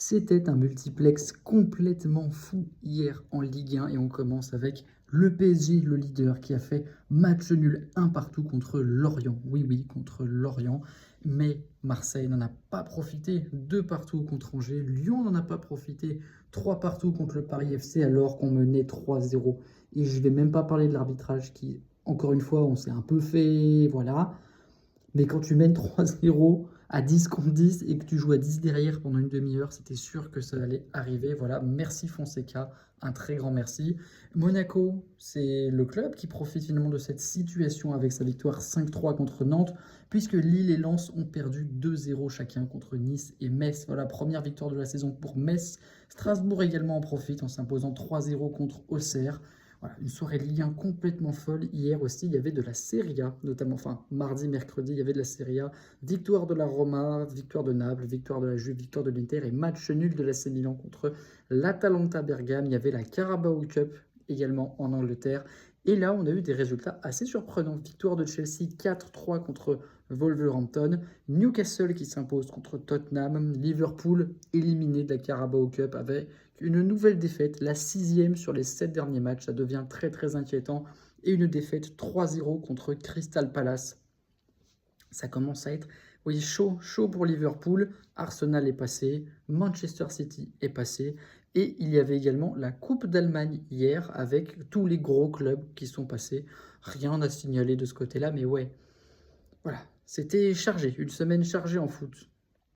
C'était un multiplex complètement fou hier en Ligue 1 et on commence avec le PSG, le leader, qui a fait match nul un partout contre Lorient. Oui, oui, contre Lorient. Mais Marseille n'en a pas profité. Deux partout contre Angers. Lyon n'en a pas profité. Trois partout contre le Paris FC alors qu'on menait 3-0. Et je ne vais même pas parler de l'arbitrage qui, encore une fois, on s'est un peu fait... Voilà. Mais quand tu mènes 3-0 à 10 contre 10 et que tu joues à 10 derrière pendant une demi-heure, c'était sûr que ça allait arriver. Voilà, merci Fonseca, un très grand merci. Monaco, c'est le club qui profite finalement de cette situation avec sa victoire 5-3 contre Nantes, puisque Lille et Lens ont perdu 2-0 chacun contre Nice et Metz. Voilà, première victoire de la saison pour Metz. Strasbourg également en profite en s'imposant 3-0 contre Auxerre. Voilà, une soirée Ligue 1 complètement folle. Hier aussi, il y avait de la Serie A, notamment, enfin, mardi, mercredi, il y avait de la Serie A. Victoire de la Roma, victoire de Naples, victoire de la Juve, victoire de l'Inter et match nul de l'AC Milan contre l'Atalanta Bergame. Il y avait la Carabao Cup également en Angleterre. Et là, on a eu des résultats assez surprenants. Victoire de Chelsea 4-3 contre Wolverhampton. Newcastle qui s'impose contre Tottenham. Liverpool éliminé de la Carabao Cup avec une nouvelle défaite, la 6e sur les 7 derniers matchs. Ça devient très très inquiétant. Et une défaite 3-0 contre Crystal Palace. Ça commence à être oui, chaud, chaud pour Liverpool. Arsenal est passé, Manchester City est passé. Et il y avait également la Coupe d'Allemagne hier avec tous les gros clubs qui sont passés. Rien à signaler de ce côté-là, mais ouais, voilà, c'était chargé, une semaine chargée en foot.